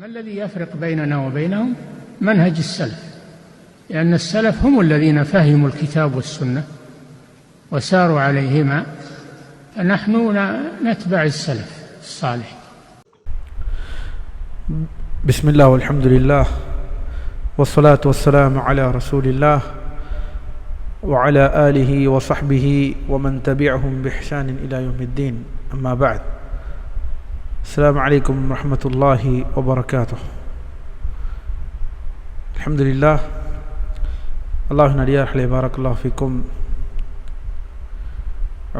ما الذي يفرق بيننا وبينهم؟ منهج السلف، لأن السلف هم الذين فهموا الكتاب والسنة وساروا عليهما، فنحن نتبع السلف الصالح. بسم الله والحمد لله والصلاة والسلام على رسول الله وعلى آله وصحبه ومن تبعهم بإحسان إلى يوم الدين. أما بعد، السلام عليكم ورحمة الله وبركاته. الحمد لله. الله நடிகார்களே, பாரக்கல்லாஹு ஃபீக்கும்.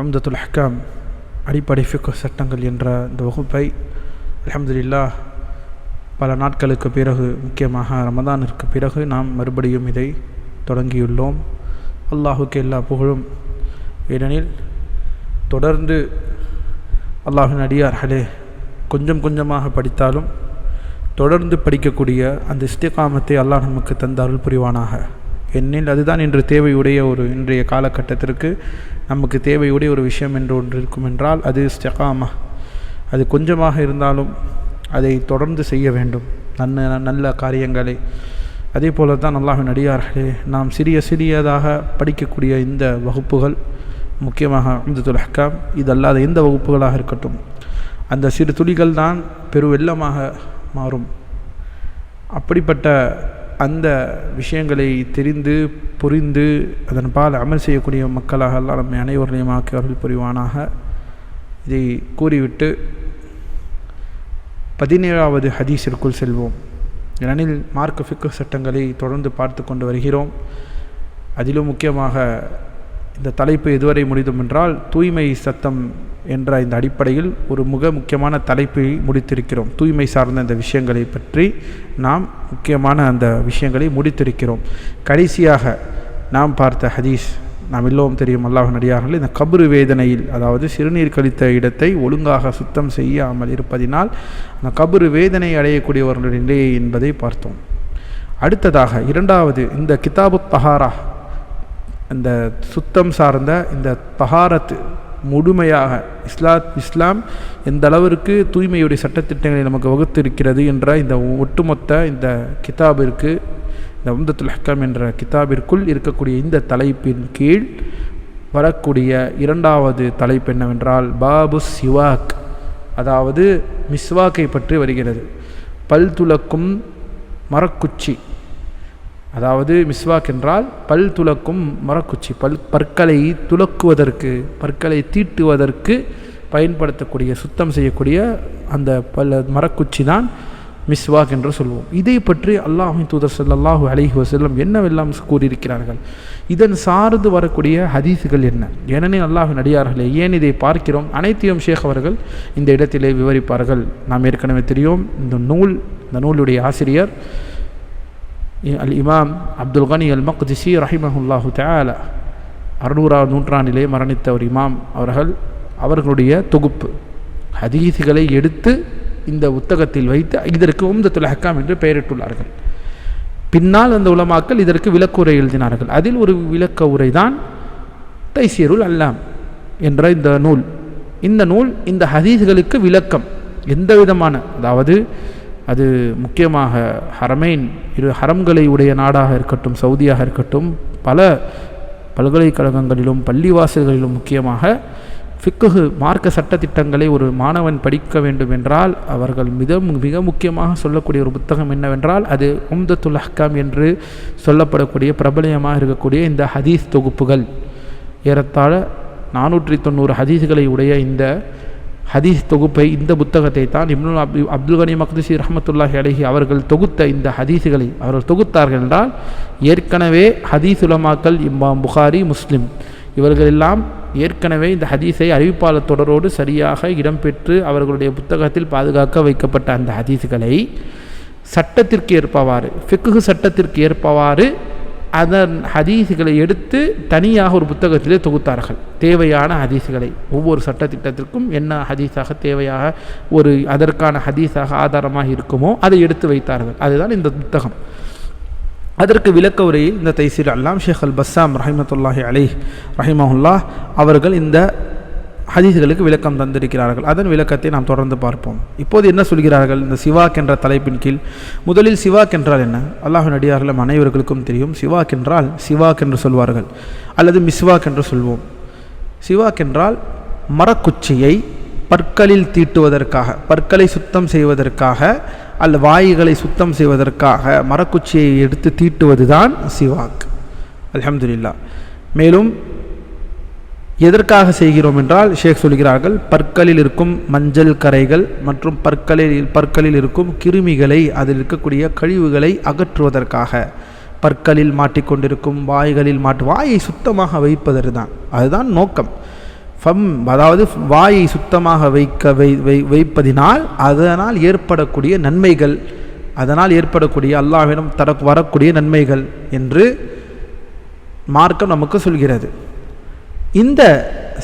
உம்தத்துல் அஹ்காம், அடிப்படை ஃபிக்ஹ் சட்டங்கள் என்ற இந்த வகுப்பை அல்ஹம்துலில்லாஹ் பல நாட்களுக்கு பிறகு, முக்கியமாக ரமதானிற்கு பிறகு நாம் மறுபடியும் இதை தொடங்கியுள்ளோம். அல்லாஹுக்கு எல்லா புகழும். ஏனெனில் தொடர்ந்து அல்லாஹின் அடியார்களே கொஞ்சம் கொஞ்சமாக படித்தாலும் தொடர்ந்து படிக்கக்கூடிய அந்த இஸ்திகாமத்தை அல்லாஹ் நமக்கு தந்த அருள் புரிவானாக. ஏனெனில் அதுதான் இன்று தேவையுடைய இன்றைய காலகட்டத்திற்கு நமக்கு தேவையுடைய ஒரு விஷயம் என்று ஒன்று இருக்கும் என்றால் அது இஸ்திகாமா. அது கொஞ்சமாக இருந்தாலும் அதை தொடர்ந்து செய்ய வேண்டும், நல்ல காரியங்களை. அதே போல தான் அல்லாஹ்வின் அடியார்களே, நாம் சிறியதாக படிக்கக்கூடிய இந்த வகுப்புகள், முக்கியமாக உம்தத்துல் அஹ்காம், இது அல்லாத எந்த வகுப்புகளாக இருக்கட்டும், அந்த சிறு துளிகள் தான் பெருவெள்ளமாக மாறும். அப்படிப்பட்ட அந்த விஷயங்களை தெரிந்து புரிந்து அதன் பால் அமல் செய்யக்கூடிய மக்களாக அல்லாஹ் நம்மை அனைவரையும் ஆக்கி அருள் புரிவானாக. இதை கூறிவிட்டு 17வது ஹதீஸிற்குள் செல்வோம். ஏனெனில் மார்க்க ஃபிக்ஹ் சட்டங்களை தொடர்ந்து பார்த்து கொண்டு வருகிறோம். அதிலும் முக்கியமாக இந்த தலைப்பு எதுவரை முடிந்தோம் என்றால் தூய்மை சட்டம் என்ற இந்த அடிப்படையில் ஒரு முக்கியமான தலைப்பை முடித்திருக்கிறோம். தூய்மை சார்ந்த இந்த விஷயங்களை பற்றி நாம் முக்கியமான அந்த விஷயங்களை முடித்திருக்கிறோம். கடைசியாக நாம் பார்த்த ஹதீஸ் நாம் எல்லோரும் தெரியும், அல்லாஹ்வின் அடியார்களே, இந்த கபரு வேதனையில், அதாவது சிறுநீர் கழித்த இடத்தை ஒழுங்காக சுத்தம் செய்யாமல் இருப்பதினால் அந்த கபரு வேதனை அடையக்கூடியவர்களுடைய நிலை என்பதை பார்த்தோம். அடுத்ததாக இரண்டாவது, இந்த கிதாபு தஹாரா, இந்த சுத்தம் சார்ந்த இந்த தஹாரத் முழுமையாக இஸ்லாம் எந்த அளவிற்கு தூய்மையுடைய சட்டத்திட்டங்களை நமக்கு வகுத்திருக்கிறது என்ற இந்த ஒட்டுமொத்த இந்த கிதாபிற்கு, இந்த உம்தத்துல் அஹ்காம் என்ற கிதாபிற்குள் இருக்கக்கூடிய இந்த தலைப்பின் கீழ் வரக்கூடிய இரண்டாவது தலைப்பு என்னவென்றால் பாபு சிவாக், அதாவது மிஸ்வாக்கை பற்றி வருகிறது. பல் துலக்கும் மரக்குச்சி, அதாவது மிஸ்வாக் என்றால் பல் துலக்கும் மரக்குச்சி, பற்களை துலக்குவதற்கு, பற்களை தீட்டுவதற்கு பயன்படுத்தக்கூடிய, சுத்தம் செய்யக்கூடிய அந்த மரக்குச்சி தான் மிஸ்வாக் என்று சொல்வோம். இதை பற்றி அல்லாஹ்வின் தூதர் ஸல்லல்லாஹு அலைஹி வஸல்லம் என்னவெல்லாம் கூறியிருக்கிறார்கள், இதன் சார்ந்து வரக்கூடிய ஹதீஸுகள் என்ன? ஏனெனில் அல்லாஹ்வின் அடியார்களே, ஏன் இதை பார்க்கிறோம்? அனைத்தையும் ஷேக் அவர்கள் இந்த இடத்திலே விவரிப்பார்கள். நாம் ஏற்கனவே தெரியும், இந்த நூலுடைய ஆசிரியர் அல் இமாம் அப்துல் கனி அல் மக்திசி ரஹிமஹுல்லாஹு தஆலா, 600ஆம் நூற்றாண்டிலே மரணித்த ஒரு இமாம் அவர்களுடைய தொகுப்பு ஹதீஸுகளை எடுத்து இந்த புத்தகத்தில் வைத்து இதற்கு உம்தத்துல் அஹ்காம் என்று பெயரிட்டுள்ளார்கள். பின்னால் அந்த உலமாக்கள் இதற்கு விளக்குரை எழுதினார்கள். அதில் ஒரு விளக்க உரை தான் தைசீருல் அல்லாம் என்ற இந்த நூல். இந்த நூல் இந்த ஹதீஸ்களுக்கு விளக்கம், எந்த விதமான, அதாவது அது முக்கியமாக ஹரமைன், ஹரம்களை உடைய நாடாக இருக்கட்டும், சவுதியாக இருக்கட்டும், பல பல்கலைக்கழகங்களிலும் பள்ளிவாசல்களிலும் முக்கியமாக ஃபிக்ஹ் மார்க்க சட்டத்திட்டங்களை ஒரு மாணவன் படிக்க வேண்டும் என்றால் அவர்கள் மிக முக்கியமாக சொல்லக்கூடிய ஒரு புத்தகம் என்னவென்றால் அது உம்தத்துல் அஹ்காம் என்று சொல்லப்படக்கூடிய பிரபலமாக இருக்கக்கூடிய இந்த ஹதீஸ் தொகுப்புகள். ஏறத்தாழ 490 ஹதீஸ்களை உடைய இந்த ஹதீஸ் தொகுப்பை, இந்த புத்தகத்தை தான் அப்துல் கனி மக்திசி ரஹ்மத்துல்லாஹி அலைஹி அவர்கள் தொகுத்த இந்த ஹதீஸுகளை அவர்கள் தொகுத்தார்கள் என்றால் ஏற்கனவே ஹதீஸ் உலமாக்கள் இமாம் புகாரி, முஸ்லிம் இவர்கள் எல்லாம் ஏற்கனவே இந்த ஹதீஸை அறிவிப்பாளர் தொடரோடு சரியாக இடம்பெற்று அவர்களுடைய புத்தகத்தில் பாதுகாக்க வைக்கப்பட்ட அந்த ஹதீஸுகளை சட்டத்திற்கு ஏற்பவாறு, ஃபிக்ஹ் சட்டத்திற்கு ஏற்பவாறு அதன் ஹதீஸுகளை எடுத்து தனியாக ஒரு புத்தகத்திலே தொகுத்தார்கள். தேவையான ஹதீஸுகளை ஒவ்வொரு சட்டத்திட்டத்திற்கும் என்ன ஹதீஸாக தேவையாக அதற்கான ஹதீஸாக ஆதாரமாக இருக்குமோ அதை எடுத்து வைத்தார்கள். அதுதான் இந்த புத்தகம். அதற்கு விளக்க உரையில் இந்த தைசீர் அல்லாம் ஷேக் அல் பஸ்ஸாம் ரஹிமத்துல்லாஹி அலைஹ் ரஹிமஹுல்லாஹ் அவர்கள் இந்த ஹதீஸ்களுக்கு விளக்கம் தந்திருக்கிறார்கள். அதன் விளக்கத்தை நாம் தொடர்ந்து பார்ப்போம். இப்போது என்ன சொல்கிறார்கள் இந்த சிவாக் என்ற தலைப்பின் கீழ்? முதலில் சிவாக் என்றால் என்ன? அல்லாஹ்வின் அடியார்கள் அனைவர்களுக்கும் தெரியும். சிவாக் என்றால் சிவாக் என்று சொல்வார்கள், அல்லது மிஸ்வாக் என்று சொல்வோம். சிவாக் என்றால் மரக்குச்சியை பற்களில் தீட்டுவதற்காக, பற்களை சுத்தம் செய்வதற்காக, அல்ல வாய்களை சுத்தம் செய்வதற்காக மரக்குச்சியை எடுத்து தீட்டுவது தான் சிவாக். அல்ஹம்துலில்லாஹ். மேலும் எதற்காக செய்கிறோம் என்றால் ஷேக் சொல்கிறார்கள், பற்களில் இருக்கும் மஞ்சள் கரைகள் மற்றும் பற்களில் இருக்கும் கிருமிகளை, அதில் இருக்கக்கூடிய கழிவுகளை அகற்றுவதற்காக, பற்களில் மாட்டிக்கொண்டிருக்கும் வாய்களில் வாயை சுத்தமாக வைப்பதற்கு தான், அதுதான் நோக்கம். அதாவது வாயை சுத்தமாக வைப்பதினால் அதனால் ஏற்படக்கூடிய நன்மைகள், அதனால் ஏற்படக்கூடிய அல்லாஹ்விடம் வரக்கூடிய நன்மைகள் என்று மார்க்கம் நமக்கு சொல்கிறது. இந்த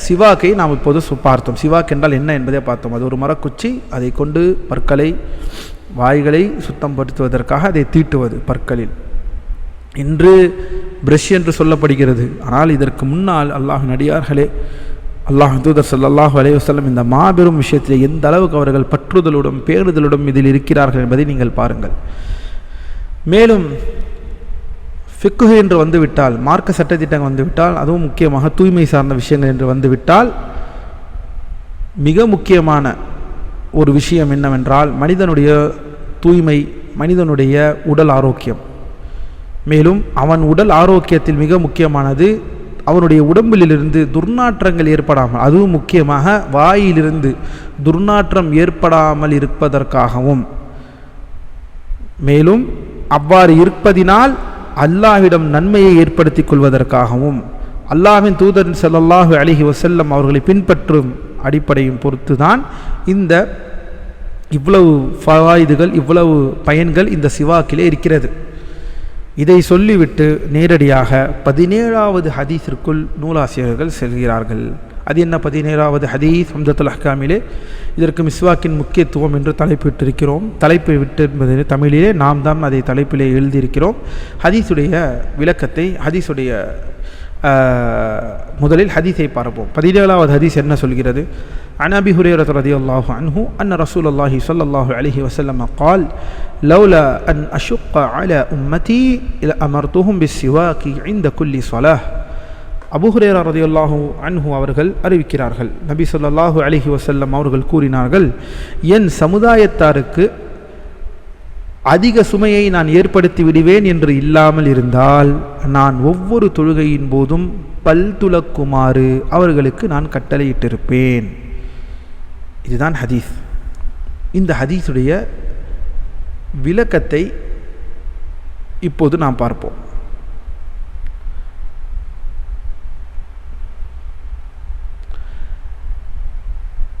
சிவாக்கை நாம் இப்போது பார்த்தோம். சிவாக் என்றால் என்ன என்பதை பார்த்தோம். அது ஒரு மரக்குச்சி, அதை கொண்டு பற்களை வாய்களை சுத்தம் படுத்துவதற்காக அதை தீட்டுவது பற்களில். இன்று பிரஷ் என்று சொல்லப்படுகிறது. ஆனால் இதற்கு முன்னால் அல்லாஹ்வின் அடியார்களே, அல்லாஹ்வின் தூதர் ஸல்லல்லாஹு அலைஹி வஸல்லம் இந்த மாபெரும் விஷயத்தில் எந்த அளவுக்கு அவர்கள் பற்றுதலுடன் பேணுதலுடன் இதில் இருக்கிறார்கள் என்பதை நீங்கள் பாருங்கள். மேலும் ஃபிக்ஹ் என்று வந்துவிட்டால், மார்க்க சட்டத்திட்டங்கள் வந்துவிட்டால், அதுவும் முக்கியமாக தூய்மை சார்ந்த விஷயங்கள் என்று வந்துவிட்டால், மிக முக்கியமான ஒரு விஷயம் என்னவென்றால் மனிதனுடைய தூய்மை, மனிதனுடைய உடல் ஆரோக்கியம். மேலும் அவன் உடல் ஆரோக்கியத்தில் மிக முக்கியமானது அவனுடைய உடம்பிலிருந்து துர்நாற்றங்கள் ஏற்படாமல், அதுவும் முக்கியமாக வாயிலிருந்து துர்நாற்றம் ஏற்படாமல் இருப்பதற்காகவும், மேலும் அவ்வாறு இருப்பதினால் அல்லாஹ்விடம் நன்மையை ஏற்படுத்திக் கொள்வதற்காகவும், அல்லாஹ்வின் தூதர் ஸல்லல்லாஹு அலைஹி வஸல்லம் அவர்களை பின்பற்றும் அடிப்படையும் பொறுத்து தான் இந்த இவ்வளவு ஃபவாயிதுகள், இவ்வளவு பயன்கள் இந்த சிவாக்கிலே இருக்கிறது. இதை சொல்லிவிட்டு நேரடியாக 17வது ஹதீஸிற்குள் நூலாசிரியர்கள் செல்கிறார்கள். அது என்ன 17வது ஹதீஸ்? ஹம்தத்துல் அஹ்காமிலே இதற்கு மிஸ்வாக்கின் முக்கியத்துவம் என்று தலைப்பிட்டிருக்கிறோம். தலைப்பை விட்டு என்பது தமிழிலே நாம் தான் அதை தலைப்பிலே எழுதியிருக்கிறோம். ஹதீஸுடைய விளக்கத்தை, ஹதீஸுடைய முதலில் ஹதீஸை பார்ப்போம். 17வது ஹதீஸ் என்ன சொல்கிறது? عن أبي هريرة رضي الله عنه أن رسول الله صلى الله عليه وسلم قال لولا أن أشق على أمتي لأمرتهم بالسواك عند كل صلاة. அபூ ஹுரைரா ரலியல்லாஹு அன்ஹு அவர்கள் அறிவிக்கிறார்கள், நபி ஸல்லல்லாஹு அலைஹி வஸல்லம் அவர்கள் கூறினார்கள், என் சமுதாயத்தாருக்கு அதிக சுமையை நான் ஏற்படுத்தி விடுவேன் என்று இல்லாமல் இருந்தால் நான் ஒவ்வொரு தொழுகையின் போதும் பல் துலக்குமாறு அவர்களுக்கு நான் கட்டளையிட்டிருப்பேன். இதுதான் ஹதீஸ். இந்த ஹதீஸுடைய விளக்கத்தை இப்போது நாம் பார்ப்போம்.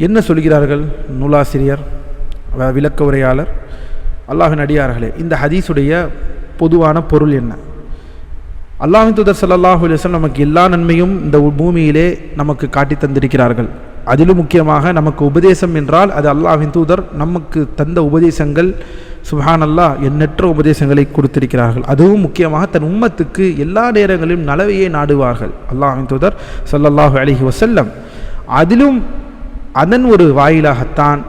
என்ன சொல்கிறார்கள் நூலாசிரியர், விளக்க உரையாளர்? அல்லாஹ்வின் அடியார்களே, இந்த ஹதீஸுடைய பொதுவான பொருள் என்ன? அல்லாஹ்வின் தூதர் ஸல்லல்லாஹு அலைஹி வஸல்லம் நமக்கு எல்லா நன்மையும் இந்த பூமியிலே நமக்கு காட்டி தந்திருக்கிறார்கள். அதிலும் முக்கியமாக நமக்கு உபதேசம் என்றால் அது அல்லாஹ்வின் தூதர் நமக்கு தந்த உபதேசங்கள், சுப்ஹானல்லாஹ், எண்ணற்ற உபதேசங்களை கொடுத்திருக்கிறார்கள். அதுவும் முக்கியமாக தன் உம்மத்துக்கு எல்லா நேரங்களிலும் நலவையே நாடுவார்கள் அல்லாஹ்வின் தூதர் ஸல்லல்லாஹு அலைஹி வஸல்லம். அதிலும் அதன் ஒரு வாயிலாகத்தான்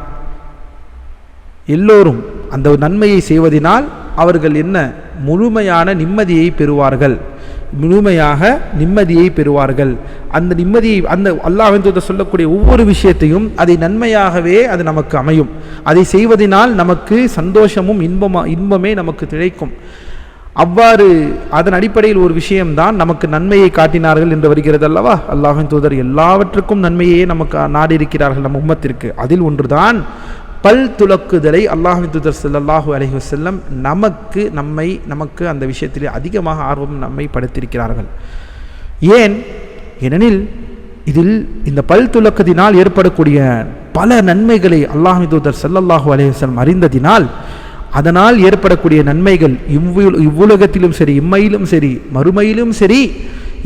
எல்லோரும் அந்த நன்மையை செய்வதனால் அவர்கள் என்ன முழுமையான நிம்மதியை பெறுவார்கள், முழுமையாக நிம்மதியை பெறுவார்கள். அந்த நிம்மதியை, அந்த அல்லாஹ்வின் தூதர் சொல்லக்கூடிய ஒவ்வொரு விஷயத்தையும் அதை நன்மையாகவே அது நமக்கு அமையும். அதை செய்வதனால் நமக்கு சந்தோஷமும் இன்பமே நமக்கு கிடைக்கும். அவ்வாறு அதன் அடிப்படையில் ஒரு விஷயம்தான் நமக்கு நன்மையை காட்டினார்கள் என்று வருகிறது அல்லவா? அல்லாஹ்வின் தூதர் எல்லாவற்றுக்கும் நன்மையே நமக்கு நாடியிருக்கிறார்கள் நம் உம்மத்திற்கு. அதில் ஒன்றுதான் பல் துலக்குதலை அல்லாஹ்வின் தூதர் ஸல்லல்லாஹு அலைஹி வஸல்லம் நமக்கு அந்த விஷயத்திலே அதிகமாக ஆர்வம் நம்மை படுத்தியிருக்கிறார்கள். ஏன்? ஏனெனில் இதில் இந்த பல் துலக்கத்தினால் ஏற்படக்கூடிய பல நன்மைகளை அல்லாஹ்வின் தூதர் ஸல்லல்லாஹு அலைஹி வஸல்லம் அறிந்ததினால் அதனால் ஏற்படக்கூடிய நன்மைகள் இவ்வுலகத்திலும் சரி, இம்மையிலும் சரி, மறுமையிலும் சரி,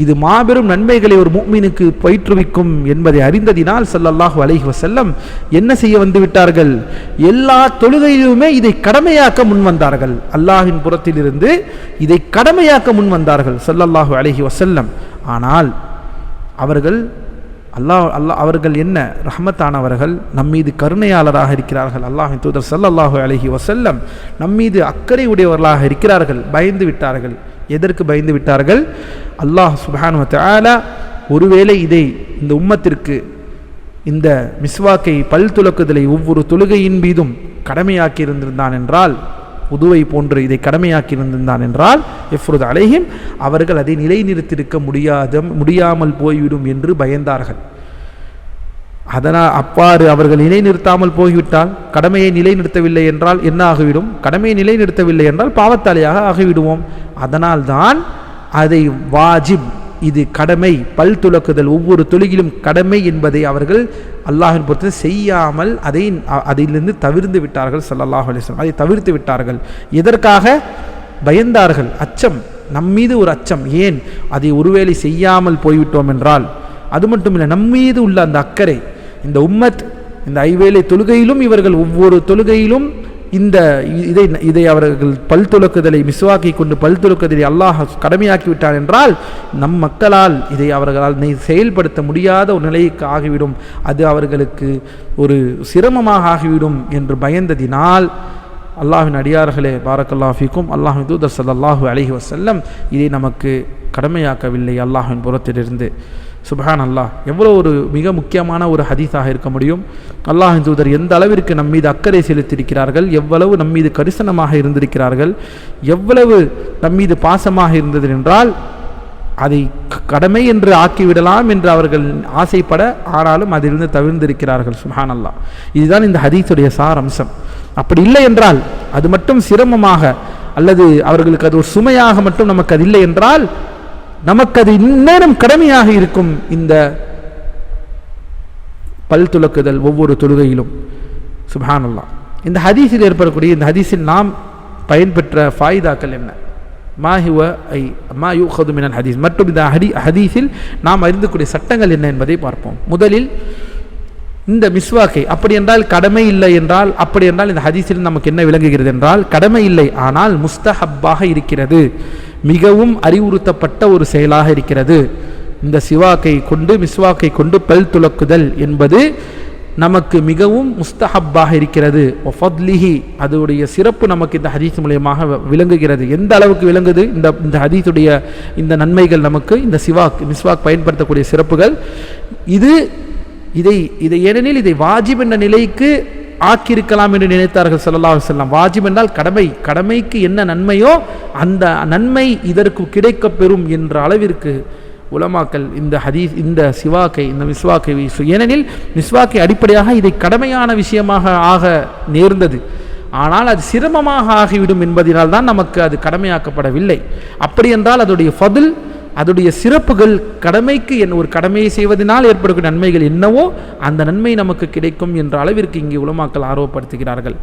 இது மாபெரும் நன்மைகளை ஒரு முஃமினுக்கு பயிற்றுவிக்கும் என்பதை அறிந்ததினால் ஸல்லல்லாஹு அலைஹி வஸல்லம் என்ன செய்ய வந்து விட்டார்கள்? எல்லா தொழுகையிலுமே இதை கடமையாக்க முன்வந்தார்கள். அல்லாஹ்வின் புறத்திலிருந்து இதை கடமையாக்க முன்வந்தார்கள் ஸல்லல்லாஹு அலைஹி வஸல்லம். ஆனால் அவர்கள் அல்லாஹ் அவர்கள் என்ன ரஹ்மத்தானவர்கள், நம்மீது கருணையாளராக இருக்கிறார்கள். அல்லாஹ்வின் தூதர் ஸல்லல்லாஹு அலைஹி வஸல்லம் நம்மீது அக்கறை உடையவர்களாக இருக்கிறார்கள். பயந்து விட்டார்கள். எதற்கு பயந்து விட்டார்கள்? அல்லாஹ் சுப்ஹானஹு வ தஆலா ஒருவேளை இந்த உம்மத்திற்கு இந்த மிஸ்வாக்கை பல் துலக்குதலை ஒவ்வொரு தொழுகையின் மீதும் கடமையாக்கி இருந்திருந்தான் என்றால், உதுவை போன்று இதை கடமையாக்கி இருந்திருந்தான் என்றால், இஃப்ருத் அலைஹிம் அவர்கள் அதை நிலைநிறுத்தியிருக்க முடியாமல் போய்விடும் என்று பயந்தார்கள். அதனால் அவ்வாறு அவர்கள் நிலைநிறுத்தாமல் போய்விட்டால், கடமையை நிலைநிறுத்தவில்லை என்றால் என்ன ஆகிவிடும்? கடமையை நிலைநிறுத்தவில்லை என்றால் பாவத்தாளியாக ஆகிவிடுவோம். அதனால்தான் அதை வாஜிப், இது கடமை, பல் துலக்குதல் ஒவ்வொரு தொழுகிலும் கடமை என்பதை அவர்கள் அல்லாஹ்வின் பொறுத்து செய்யாமல் அதிலிருந்து தவிர்த்து விட்டார்கள். ஸல்லல்லாஹு அலைஹி வஸல்லம் அதை தவிர்த்து விட்டார்கள். எதற்காக? பயந்தார்கள். அச்சம், நம்மீது ஒரு அச்சம். ஏன்? அதை ஒருவேளை செய்யாமல் போய்விட்டோம் என்றால், அது மட்டுமில்லை, நம்மீது உள்ள அந்த அக்கறை, இந்த உம்மத் இந்த ஐவேளை தொழுகையிலும் இவர்கள் ஒவ்வொரு தொழுகையிலும் இதை அவர்கள் பல் துலக்குதலை மிஸ்வாக்கை கொண்டு பல் துலக்குதலை அல்லாஹ் கடமையாக்கி விட்டார் என்றால், நம் மக்களால் இதை அவர்களால் செயல்படுத்த முடியாத ஒரு நிலைக்கு ஆகிவிடும், அது அவர்களுக்கு ஒரு சிரமமாக ஆகிவிடும் என்று பயந்ததினால், அல்லாஹ்வின் அடியார்களே பாரக்கல்லாஹு ஃபீக்கும், அல்லாஹ்வின் தூதர் ஸல்லல்லாஹு அலைஹி வஸல்லம் இதை நமக்கு கடமையாக்கவில்லை அல்லாஹ்வின் புறத்திலிருந்து. சுப்ஹான் அல்லாஹ், எவ்வளோ ஒரு மிக முக்கியமான ஒரு ஹதீஸாக இருக்க முடியும். அல்லாஹ்வின் தூதர் எந்த அளவிற்கு நம்மீது அக்கறை செலுத்தியிருக்கிறார்கள், எவ்வளவு நம்மீது கரிசனமாக இருந்திருக்கிறார்கள், எவ்வளவு நம்மீது பாசமாக இருந்தது என்றால், அதை கடமை என்று ஆக்கிவிடலாம் என்று அவர்கள் ஆசைப்பட, ஆனாலும் அதிலிருந்து தவிர்ந்திருக்கிறார்கள். சுப்ஹான் அல்லாஹ், இதுதான் இந்த ஹதீஸுடைய சாரம்சம். அப்படி இல்லை என்றால், அது மட்டும் சிரமமாக அல்லது அவர்களுக்கு அது ஒரு சுமையாக மட்டும் நமக்கு அது இல்லை என்றால், நமக்கு அது இந்நேரம் கடமையாக இருக்கும் இந்த பல் துலக்குதல் ஒவ்வொரு தொழுகையிலும். சுப்ஹானல்லாஹ், இந்த ஹதீஸில் ஏற்படக்கூடிய, இந்த ஹதீஸில் நாம் பயன்பெற்ற ஃபாயிதாக்கள் என்ன? மா யூஹது மினல் ஹதீஸ், மற்றும் இந்த ஹதீஸில் நாம் அறிந்துக்கூடிய சட்டங்கள் என்ன என்பதை பார்ப்போம். முதலில் இந்த மிஸ்வாக்கை, அப்படி என்றால் கடமை இல்லை என்றால், அப்படி என்றால் இந்த ஹதீஸில் நமக்கு என்ன விளங்குகிறது என்றால், கடமை இல்லை, ஆனால் முஸ்தஹப்பாக இருக்கிறது, மிகவும் அறிவுறுத்தப்பட்ட ஒரு செயலாக இருக்கிறது. இந்த மிஸ்வாக்கை கொண்டு பல் துலக்குதல் என்பது நமக்கு மிகவும் முஸ்தஹப்பாக இருக்கிறது. வஃபத்லிஹி, அதோடைய சிறப்பு நமக்கு இந்த ஹதீஸ் மூலமாக விளங்குகிறது. எந்த அளவுக்கு விளங்குது இந்த ஹதீஸுடைய இந்த நன்மைகள் நமக்கு, இந்த மிஸ்வாக் பயன்படுத்தக்கூடிய சிறப்புகள் இதை ஏனெனில் இதை வாஜிப் என்ற நிலைக்கு ஆக்கியிருக்கலாம் என்று நினைத்தார்கள் ஸல்லல்லாஹு அலைஹி வஸல்லம். வாஜிப் என்றால் கடமைக்கு என்ன நன்மையோ அந்த நன்மை இதற்கு கிடைக்கப் பெறும் என்ற அளவிற்கு உலமாக்கள் இந்த மிஸ்வாக்கை ஏனெனில் மிஸ்வாக்கை அடிப்படையாக இதை கடமையான விஷயமாக ஆக நேர்ந்தது, ஆனால் அது சிரமமாக ஆகிவிடும் என்பதனால் தான் நமக்கு அது கடமையாக்கப்படவில்லை. அப்படி என்றால் அதோடைய ஃபதுல், அதோடைய சிறப்புகள், கடமைக்கு ஒரு கடமையை செய்வதனால் ஏற்படக்கூடிய நன்மைகள் என்னவோ அந்த நன்மை நமக்கு கிடைக்கும் என்ற அளவிற்கு இங்கே உலமாக்கள் ஆர்வப்படுத்துகிறார்கள்.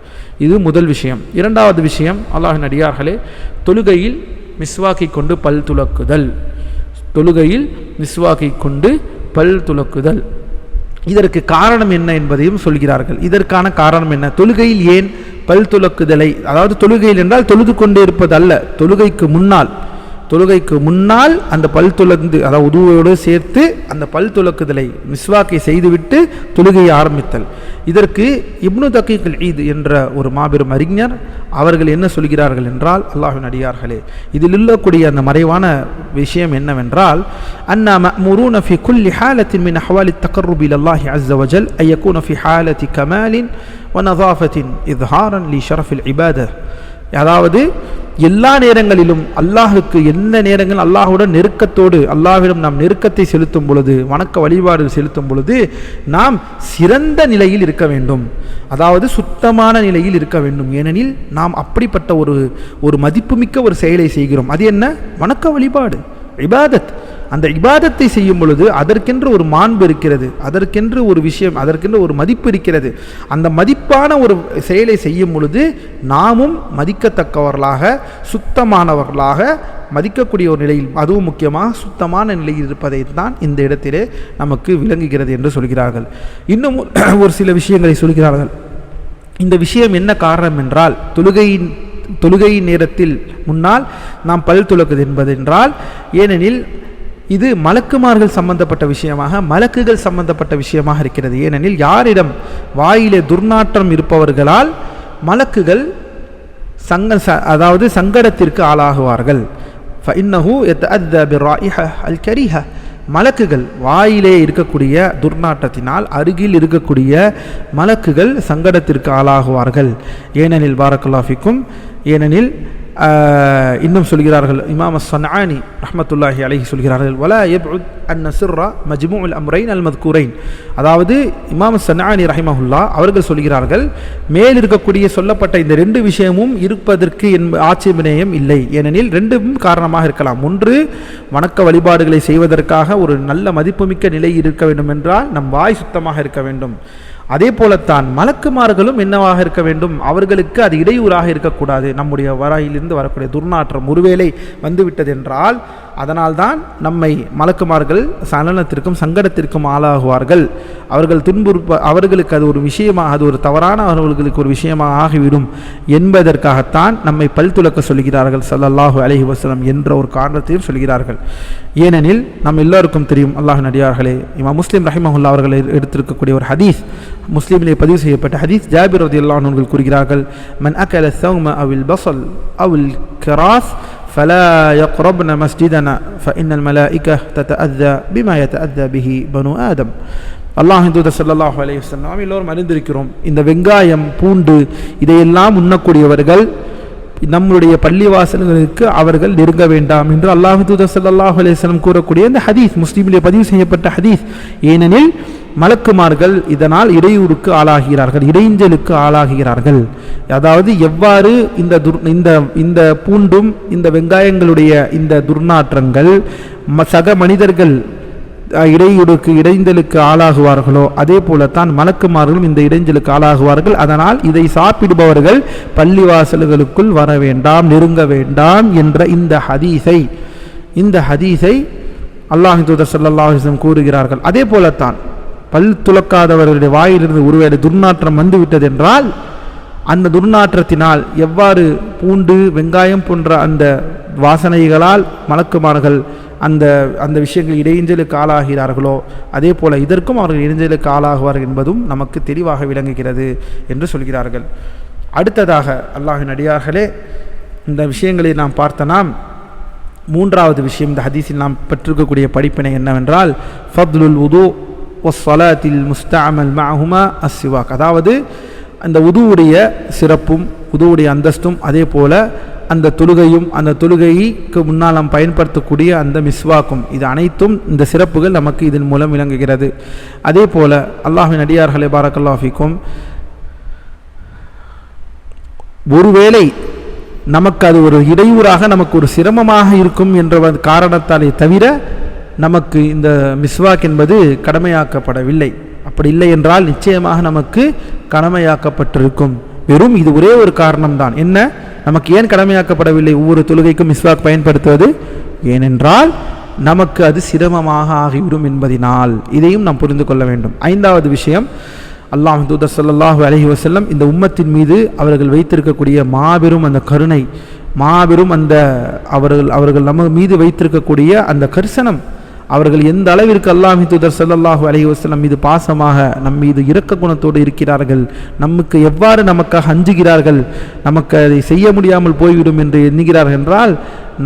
இது முதல் விஷயம். இரண்டாவது விஷயம், அல்லாஹ்வின் அடியார்களே, தொழுகையில் மிஸ்வாக்கை கொண்டு பல் துலக்குதல். தொழுகையில் மிஸ்வாக்கை கொண்டு பல் துலக்குதல், இதற்கு காரணம் என்ன என்பதையும் சொல்கிறார்கள். இதற்கான காரணம் என்ன? தொழுகையில் ஏன் பல் துலக்குதலை, அதாவது தொழுகையில் என்றால் தொழுது கொண்டு இருப்பது அல்ல, தொழுகைக்கு முன்னால் அந்த பல் துலந்து, அதாவது உதுவோடு சேர்த்து அந்த பல் துலக்குதலை மிஸ்வாக்கை செய்துவிட்டு தொழுகையை ஆரம்பித்தல். இதற்கு இப்னு தகீக் அல்-ஈத் என்ற ஒரு மாபெரும் அறிஞர் அவர்கள் என்ன சொல்கிறார்கள் என்றால், அல்லாஹ்வின் அடியார்களே, இதில் உள்ளக்கூடிய அந்த மறைவான விஷயம் என்னவென்றால், அன்னா மஅ்முரூன ஃபி குல்லி ஹாலத்தின் மின் அஹ்வாலி தகர்ருபி இலல்லாஹி அஸ்ஸ வஜல் அன் யகூன ஃபி ஹாலத்தி கமாலின் வ நஸாஃபத்தின் இத்ஹாரன் லி ஷரஃபில் இபாதா. அதாவது எல்லா நேரங்களிலும் அல்லாஹுக்கு, எந்த நேரங்கள் அல்லாஹுடன் நெருக்கத்தோடு, அல்லாஹ்விடம் நாம் நெருக்கத்தை செலுத்தும் பொழுது, வணக்க வழிபாடு செலுத்தும் பொழுது நாம் சிறந்த நிலையில் இருக்க வேண்டும், அதாவது சுத்தமான நிலையில் இருக்க வேண்டும். ஏனெனில் நாம் அப்படிப்பட்ட ஒரு மதிப்புமிக்க ஒரு செயலை செய்கிறோம். அது என்ன? வணக்க வழிபாடு, இபாதத். அந்த இபாதத்தை செய்யும் பொழுது அதற்கென்று ஒரு மாண்பு இருக்கிறது, அதற்கென்று ஒரு விஷயம், அதற்கென்று ஒரு மதிப்பு இருக்கிறது. அந்த மதிப்பான ஒரு செயலை செய்யும் பொழுது நாமும் மதிக்கத்தக்கவர்களாக, சுத்தமானவர்களாக, மதிக்கக்கூடிய ஒரு நிலையில், அதுவும் முக்கியமாக சுத்தமான நிலையில் இருப்பதை தான் இந்த இடத்திலே நமக்கு விளங்குகிறது என்று சொல்கிறார்கள். இன்னும் ஒரு சில விஷயங்களை சொல்கிறார்கள். இந்த விஷயம் என்ன காரணம் என்றால், தொழுகையின் நேரத்தில் முன்னால் நாம் பல் துலக்குது என்பதென்றால், ஏனெனில் இது மலக்குமார்கள் சம்பந்தப்பட்ட விஷயமாக, மலக்குகள் சம்பந்தப்பட்ட விஷயமாக இருக்கிறது. ஏனெனில் யாரிடம் வாயிலே துர்நாற்றம் இருப்பவர்களால் மலக்குகள் அதாவது சங்கடத்திற்கு ஆளாகுவார்கள். ஃபஇன்னஹு யதஅத்தா பிர்ராயிஹா அல் கரீஹா, மலக்குகள் வாயிலே இருக்கக்கூடிய துர்நாற்றத்தினால் அருகில் இருக்கக்கூடிய மலக்குகள் சங்கடத்திற்கு ஆளாகுவார்கள். ஏனெனில் பாரக்கல்லாஹு ஃபீக்கும், ஏனெனில் இன்னும் சொல்கிறார்கள், இமாம் ஸனஆனி ரஹ்மத்துல்லாஹி அலைஹி சொல்கிறார்கள், வலா யப்உத் அன் சிர்ர மஜ்மூஉல் அம்ரைன் அல் மத்கூரைன், அதாவது இமாம் ஸனஆனி ரஹிமஹுல்லாஹ் அவர்கள் சொல்கிறார்கள், மேல் இருக்கக்கூடிய சொல்லப்பட்ட இந்த ரெண்டு விஷயமும் இருப்பதற்கு ஆட்சேபனையும் இல்லை. ஏனெனில் ரெண்டும் காரணமாக இருக்கலாம். ஒன்று, வணக்க வழிபாடுகளை செய்வதற்காக ஒரு நல்ல மதிப்புமிக்க நிலை இருக்க வேண்டும் என்றால் நம் வாய் சுத்தமாக இருக்க வேண்டும். அதே போலத்தான் மலக்குமார்களும் என்னவாக இருக்க வேண்டும், அவர்களுக்கு அது இடையூறாக இருக்கக்கூடாது. நம்முடைய வாயிலிருந்து வரக்கூடிய துர்நாற்றம் ஒருவேளை வந்துவிட்டது என்றால் அதனால்தான் நம்மை மலக்குமார்கள் சலனத்திற்கும் சங்கடத்திற்கும் ஆளாகுவார்கள். அவர்கள் அவர்களுக்கு அது ஒரு விஷயமாக, அது ஒரு தவறான அவர்களுக்கு ஒரு விஷயமாக ஆகிவிடும் என்பதற்காகத்தான் நம்மை பல் துலக்க சொல்கிறார்கள் ஸல்லல்லாஹு அலைஹி வஸல்லம் என்ற ஒரு காரணத்தையும் சொல்கிறார்கள். ஏனெனில் நம் எல்லோருக்கும் தெரியும், அல்லாஹ்வின் அடியார்களே, இமாம் முஸ்லிம் ரஹிமஹுல்லாஹ் அவர்கள் எடுத்திருக்கக்கூடிய ஒரு ஹதீஸ், முஸ்லிமிலே பதிவு செய்யப்பட்ட ஹதீஸ், ஜாபிர் ரலியல்லாஹு அன்ஹு அவர்கள் கூறுகிறார்கள், மன் அகல ஸௌம அவில் பஸல் அவில் கராஸ் فلا يقربن مسجدنا فإن الملائكة تتأذى بما يتأذى به بنو آدم. அல்லாஹ்வின் தூதர் ஸல்லல்லாஹு அலைஹி வஸல்லம் எல்லோரும் அறிந்திருக்கிறோம், இந்த வெங்காயம் பூண்டு இதையெல்லாம் உண்ணக்கூடியவர்கள் நம்முடைய பள்ளிவாசல்களுக்கு அவர்கள் நெருங்க வேண்டாம் என்று அல்லாஹ்வின் தூதர் ஸல்லல்லாஹு அலைஹி வஸல்லம் கூறக்கூடிய இந்த ஹதீஸ் முஸ்லிமிலே பதிவு செய்யப்பட்ட ஹதீஸ். ஏனெனில் மலக்குமார்கள் இதனால் இடையூறுக்கு ஆளாகிறார்கள், இடைஞ்சலுக்கு ஆளாகிறார்கள். அதாவது எவ்வாறு இந்த பூண்டும் இந்த வெங்காயங்களுடைய இந்த துர்நாற்றங்கள் சக மனிதர்கள் இடைஞ்சலுக்கு ஆளாகுவார்களோ அதே போலத்தான் மலக்குமார்களும் இந்த இடைஞ்சலுக்கு ஆளாகுவார்கள். அதனால் இதை சாப்பிடுபவர்கள் பள்ளிவாசல்களுக்குள் வர வேண்டாம், நெருங்க வேண்டாம் என்ற இந்த ஹதீஸை அல்லாஹ்வின் தூதர் ஸல்லல்லாஹு அலைஹி வஸல்லம் கூறுகிறார்கள். அதே போலத்தான் பல் துலக்காதவர்களுடைய வாயிலிருந்து ஒருவேளை துர்நாற்றம் வந்துவிட்டது என்றால் அந்த துர்நாற்றத்தினால் எவ்வாறு பூண்டு வெங்காயம் போன்ற அந்த வாசனைகளால் மலக்குமார்கள் அந்த விஷயங்கள் இடைஞ்சலுக்கு ஆளாகிறார்களோ அதே போல இதற்கும் அவர்கள் இடைஞ்சலுக்கு ஆளாகுவார்கள் என்பதும் நமக்கு தெளிவாக விளங்குகிறது என்று சொல்கிறார்கள். அடுத்ததாக அல்லாஹ்வின் அடியார்களே, இந்த விஷயங்களை நாம் பார்த்தனா மூன்றாவது விஷயம் இந்த ஹதீஸில் நாம் பெற்றிருக்கக்கூடிய படிப்பினை என்னவென்றால், ஃபத்லுல் வுது வஸ்ஸலாத்தில் முஸ்தஅமல் மஅஹுமா அஸ்ஸிவாக், அதாவது அந்த உதுவுடைய சிறப்பும் உதுவுடைய அந்தஸ்தும் அதே போல அந்த தொழுகையும் அந்த தொழுகைக்கு முன்னால் நாம் பயன்படுத்தக்கூடிய அந்த மிஸ்வாக்கும், இது அனைத்தும் இந்த சிறப்புகள் நமக்கு இதன் மூலம் விளங்குகிறது. அதே போல அல்லாஹ்வின் அடியார்களே பாரக்கல்லாஹு ஃபீக்கும், ஒருவேளை நமக்கு அது ஒரு இடையூறாக நமக்கு ஒரு சிரமமாக இருக்கும் என்ற காரணத்தாலே தவிர நமக்கு இந்த மிஸ்வாக் என்பது கடமையாக்கப்படவில்லை. அப்படி இல்லை என்றால் நிச்சயமாக நமக்கு கடமையாக்கப்பட்டிருக்கும். வெறும் இது ஒரே ஒரு காரணம்தான். என்ன, நமக்கு ஏன் கடமையாக்கப்படவில்லை ஒவ்வொரு தொழுகைக்கும் மிஸ்வாக் பயன்படுத்துவது? ஏனென்றால் நமக்கு அது சிரமமாக ஆகிவிடும் என்பதினால். இதையும் நாம் புரிந்து கொள்ள வேண்டும். ஐந்தாவது விஷயம், அல்லாஹ்வின் தூதர் ஸல்லல்லாஹு அலைஹி வஸல்லம் இந்த உம்மத்தின் மீது அவர்கள் வைத்திருக்கக்கூடிய மாபெரும் அந்த கருணை, மாபெரும் அந்த அவர்கள் நம்ம மீது வைத்திருக்கக்கூடிய அந்த கரிசனம், அவர்கள் எந்த அளவிற்கு அல்லாஹ்வின் தூதர் ஸல்லல்லாஹு அலைஹி வஸல்லம் மீது பாசமாக நம் மீது இரக்க குணத்தோடு இருக்கிறார்கள், நமக்கு எவ்வாறு நமக்காக அஞ்சுகிறார்கள், நமக்கு அதை செய்ய முடியாமல் போய்விடும் என்று எண்ணுகிறார்கள் என்றால்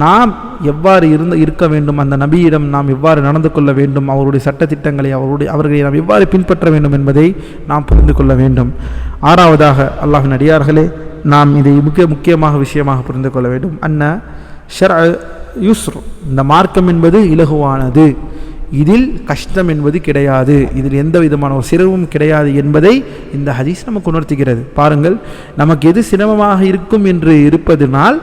நாம் எவ்வாறு இருக்க வேண்டும், அந்த நபியிடம் நாம் எவ்வாறு நடந்து கொள்ள வேண்டும், அவருடைய சட்டத்திட்டங்களை அவர்களை நாம் எவ்வாறு பின்பற்ற வேண்டும் என்பதை நாம் புரிந்து கொள்ள வேண்டும். ஆறாவதாக அல்லாஹ்வின் அடியார்களே, நாம் இதை முக்கியமாக விஷயமாக புரிந்து கொள்ள வேண்டும். அன்ன ஷர்அ யுஸ்ர், இந்த மார்க்கம் என்பது இலகுவானது, இதில் கஷ்டம் என்பது கிடையாது, இதில் எந்த விதமான ஒரு சிரமமும் கிடையாது என்பதை இந்த ஹதீஸ் நமக்கு உணர்த்துகிறது. பாருங்கள், நமக்கு எது சிரமமாக இருக்கும் என்று இருப்பதனால்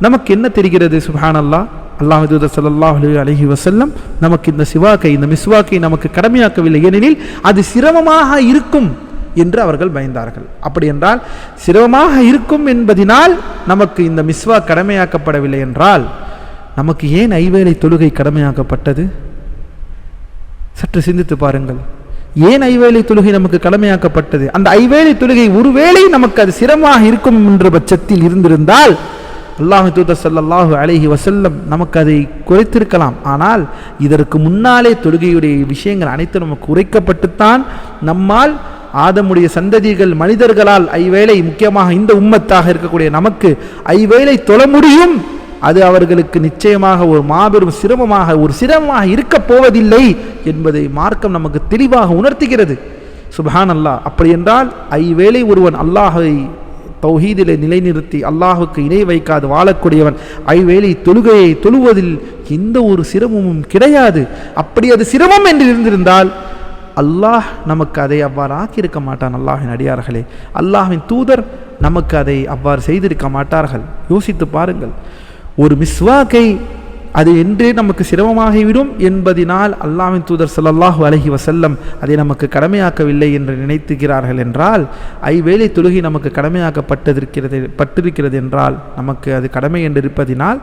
நமக்கு என்ன தெரிகிறது? சுப்ஹானல்லாஹ், அல்லாஹ்வின் தூதர் ஸல்லல்லாஹு அலைஹி வஸல்லம் நமக்கு இந்த மிஸ்வாக்கை நமக்கு கடமையாக்கவில்லை, ஏனெனில் அது சிரமமாக இருக்கும் என்று அவர்கள் பயந்தார்கள். அப்படி என்றால் சிரமமாக இருக்கும் என்பதனால் நமக்கு இந்த மிஸ்வாக் கடமையாக்கப்படவில்லை என்றால் நமக்கு ஏன் ஐவேளை தொழுகை கடமையாக்கப்பட்டது? சற்று சிந்தித்து பாருங்கள். ஏன் ஐவேளை தொழுகை நமக்கு கடமையாக்கப்பட்டது? அந்த ஐவேளை தொழுகை ஒருவேளை நமக்கு அது சிரமமாக இருக்கும் என்ற பட்சத்தில் இருந்திருந்தால் அல்லாஹ்வின் தூதர் ஸல்லல்லாஹு அலைஹி வஸல்லம் நமக்கு அதை குறைத்திருக்கலாம். ஆனால் இதற்கு முன்னாலே தொழுகையுடைய விஷயங்கள் அனைத்தும் நமக்கு குறைக்கப்பட்டுத்தான் நம்மால் ஆதமுடைய சந்ததிகள் மனிதர்களால் ஐவேளை, முக்கியமாக இந்த உம்மத்தாக இருக்கக்கூடிய நமக்கு ஐவேளை தொழ முடியும். அது அவர்களுக்கு நிச்சயமாக ஒரு மாபெரும் சிரமமாக இருக்க போவதில்லை என்பதை மார்க்கம் நமக்கு தெளிவாக உணர்த்துகிறது. சுப்ஹான் அல்லாஹ். அப்படி என்றால் ஐவேளை ஒருவன் அல்லாஹை தௌஹீதிலே நிலைநிறுத்தி அல்லாஹுக்கு இணை வைக்காது வாழக்கூடியவன் ஐவேளை தொழுகையை தொழுவதில் எந்த ஒரு சிரமமும் கிடையாது. அப்படி அது சிரமம் என்று இருந்திருந்தால் அல்லாஹ் நமக்கு அதை அவ்வாறு ஆக்கியிருக்க மாட்டான். அல்லாஹின் அடியார்களே, அல்லாஹின் தூதர் நமக்கு அதை அவ்வாறு செய்திருக்க மாட்டார்கள். யோசித்து பாருங்கள். ஒரு மிஸ்வாக்கை அது என்றே நமக்கு சிரமமாகிவிடும் என்பதினால் அல்லாஹ்வின் தூதர் ஸல்லல்லாஹு அலைஹி வஸல்லம் அதை நமக்கு கடமையாக்கவில்லை என்று நினைத்துகிறார்கள் என்றால், ஐவேளை தொழுகை நமக்கு கடமையாக்கப்பட்டிருக்கிறது என்றால், நமக்கு அது கடமை என்று இருப்பதினால்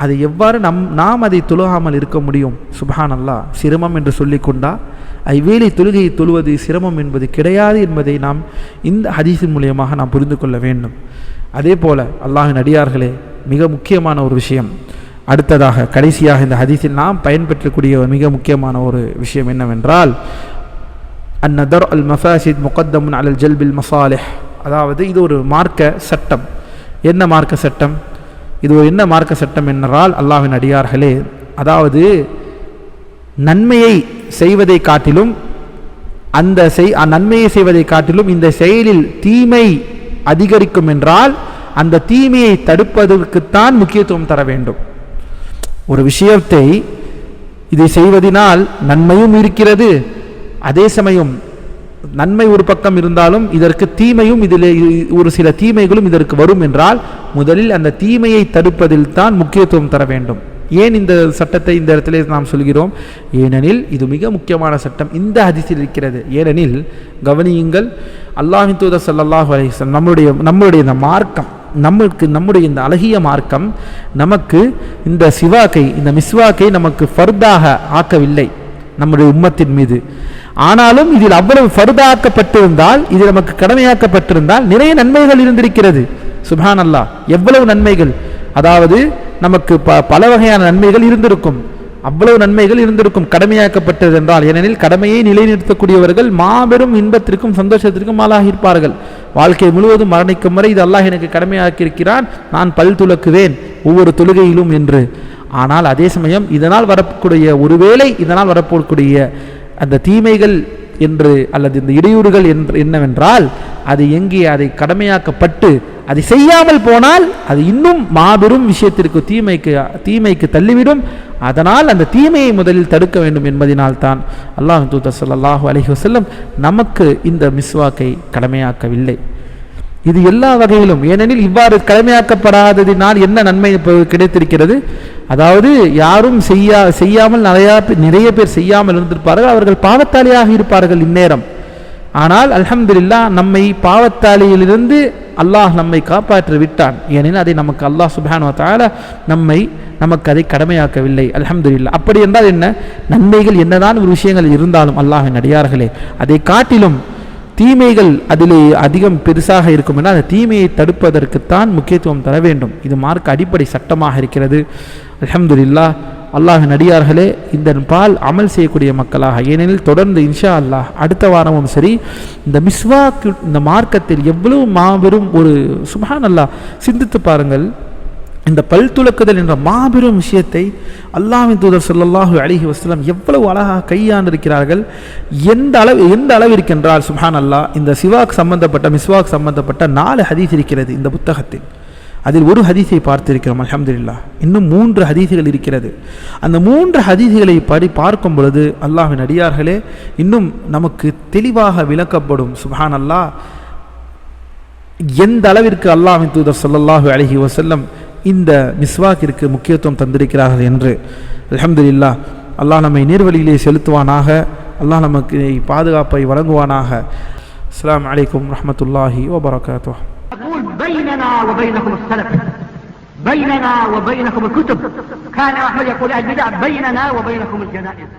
அது எவ்வாறு நாம் அதை தொழுகாமல் இருக்க முடியும்? சுப்ஹான் அல்லாஹ். சிரமம் என்று சொல்லிக்கொண்டா ஐவேளை தொழுகையை தொழுவது சிரமம் என்பது கிடையாது என்பதை நாம் இந்த ஹதீஸின் மூலியமாக நாம் புரிந்து கொள்ள வேண்டும். அதே போல அல்லாஹ்வின் அடியார்களே, மிக முக்கியமான ஒரு விஷயம், அடுத்ததாக கடைசியாக இந்த ஹதீஸில் நாம் பயன்பெற்றக்கூடிய மிக முக்கியமான ஒரு விஷயம் என்னவென்றால், அன்னதர் அல் மஃபாசித் முகத்தமுன் அலல் ஜல்பில் மசாலிஹ். அதாவது இது ஒரு மார்க்க சட்டம். என்ன மார்க்க சட்டம்? இது என்ன மார்க்க சட்டம் என்றால், அல்லாஹ்வின் அடியார்களே, அதாவது நன்மையை செய்வதை காட்டிலும் நன்மையை செய்வதை காட்டிலும் இந்த செயலில் தீமை அதிகரிக்கும் என்றால் அந்த தீமையை தடுப்பதற்குத்தான் முக்கியத்துவம் தர வேண்டும். ஒரு விஷயத்தை இதை செய்வதனால் நன்மையும் இருக்கிறது, அதே சமயம் நன்மை ஒரு பக்கம் இருந்தாலும் இதற்கு தீமையும், இதில் ஒரு சில தீமைகளும் இதற்கு வரும் என்றால் முதலில் அந்த தீமையை தடுப்பதில் தான் முக்கியத்துவம் தர வேண்டும். ஏன் இந்த சட்டத்தை இந்த இடத்துல நாம் சொல்கிறோம்? ஏனெனில் இது மிக முக்கியமான சட்டம் இந்த ஹதீஸில் இருக்கிறது. ஏனெனில் கவனியுங்கள், அல்லாஹ்வின் தூதர் ஸல்லல்லாஹு அலைஹி வஸல்லம் நம்முடைய இந்த மார்க்கம், நம்முடைய இந்த அழகிய மார்க்கம் நமக்கு இந்த இந்த மிஸ்வாக்கை நமக்கு ஃபர்தாக ஆக்கவில்லை நம்முடைய உம்மத்தின் மீது. ஆனாலும் இதில் அவ்வளவு ஃபர்தாக்கப்பட்டிருந்தால், இது நமக்கு கடமையாக்கப்பட்டிருந்தால் நிறைய நன்மைகள் இருந்திருக்கிறது. சுப்ஹான் அல்லாஹ். எவ்வளவு நன்மைகள்! அதாவது நமக்கு பல வகையான நன்மைகள் இருந்திருக்கும். அவ்வளவு நன்மைகள் இருந்திருக்கும் கடமையாக்கப்பட்டது என்றால். ஏனெனில் கடமையை நிலைநிறுத்தக்கூடியவர்கள் மாபெரும் இன்பத்திற்கும் சந்தோஷத்திற்கும் ஆளாகி இருப்பார்கள். வாழ்க்கை முழுவதும் மரணிக்கும் வரை இது அல்லாஹ் எனக்கு கடமையாக்கியிருக்கிறான், நான் பல் துலக்குவேன் ஒவ்வொரு தொழுகையிலும் என்று. ஆனால் அதே சமயம் இதனால் வரக்கூடிய அந்த தீமைகள் என்று அல்லது இந்த இடையூறுகள் என்று என்னவென்றால், அது எங்கே அதை கடமையாக்கப்பட்டு அதை செய்யாமல் போனால் அது இன்னும் மாபெரும் விஷயத்திற்கு தீமைக்கு தள்ளிவிடும். அதனால் அந்த தீமையை முதலில் தடுக்க வேண்டும் என்பதனால் தான் அல்லாஹ்வின் தூதர் ஸல்லல்லாஹு அலைஹி வஸல்லம் நமக்கு இந்த மிஸ்வாக்கை கடமையாக்கவில்லை. இது எல்லா வகையிலும். ஏனெனில் இவ்வாறு கடமையாக்கப்படாததினால் என்ன நன்மை கிடைத்திருக்கிறது? அதாவது யாரும் செய்யாமல் நிறைய பேர் செய்யாமல் இருந்திருப்பார்கள், அவர்கள் பாவத்தாளியாக இருப்பார்கள் இந்நேரம். ஆனால் அல்ஹம்துலில்லாஹ் நம்மை பாவத்தாளியிலிருந்து அல்லாஹ் நம்மை காப்பாற்றி விட்டான். ஏனெனில் அதை நமக்கு அல்லாஹ் சுப்ஹானஹு வ தஆலா நமக்கு அதை கடமையாக்கவில்லை. அல்ஹம்துலில்லாஹ். அப்படி என்றால் என்ன? நன்மைகள் என்னதான் ஒரு விஷயங்கள் இருந்தாலும் அல்லாஹ்வின் அடியார்களே, அதை காட்டிலும் தீமைகள் அதிலே அதிகம் பெருசாக இருக்கும் என்றால் அந்த தீமையை தடுப்பதற்குத்தான் முக்கியத்துவம் தர வேண்டும். இது மார்க்க அடிப்படை சட்டமாக இருக்கிறது. அல்ஹம்துலில்லாஹ். அல்லாஹ்வின் அடியார்களே, இந்த பால் அமல் செய்யக்கூடிய மக்களாக, ஏனெனில் தொடர்ந்து இன்ஷா அல்லாஹ் அடுத்த வாரமும் சரி இந்த மிஸ்வாக் இந்த மார்க்கத்தில் எவ்வளவு மாபெரும் ஒரு சுப்ஹான் அல்லாஹ் சிந்தித்து பாருங்கள். இந்த பல் துலக்குதல் என்ற மாபெரும் விஷயத்தை அல்லாஹ்வின் தூதர் ஸல்லல்லாஹு அலைஹி வஸல்லம் எவ்வளவு அழகாக கையாண்டிருக்கிறார்கள். எந்த அளவிற்கு என்றால் சுப்ஹான் அல்லாஹ், இந்த மிஸ்வாக் சம்பந்தப்பட்ட 4 ஹதீஸ் இருக்கிறது இந்த புத்தகத்தில். அதில் ஒரு ஹதீஸை பார்த்திருக்கிறோம் அல்ஹம்துலில்லாஹ். இன்னும் 3 ஹதீஸ்கள் இருக்கிறது. அந்த 3 ஹதீஸ்களை பார்க்கும் பொழுது அல்லாஹ்வின் அடியார்களே இன்னும் நமக்கு தெளிவாக விளக்கப்படும். சுப்ஹான் அல்லாஹ், எந்த அளவிற்கு அல்லாஹ்வின் தூதர் ஸல்லல்லாஹு அலைஹி வஸல்லம் இந்த மிஸ்வாக்கிற்கு முக்கியத்துவம் தந்திருக்கிறார்கள் என்று. அல்ஹம்துலில்லாஹ். அல்லாஹ் நம்மை நேர்வழியிலே செலுத்துவானாக. அல்லாஹ் நமக்கு பாதுகாப்பை வழங்குவானாக. அஸ்ஸலாமு அலைக்கும் வரஹ்மத்துல்லாஹி வபரகாத்துஹு. بيننا وبينكم السلف، بيننا وبينكم الكتب. كان أحمد يقول البدع بيننا وبينكم الجنائز.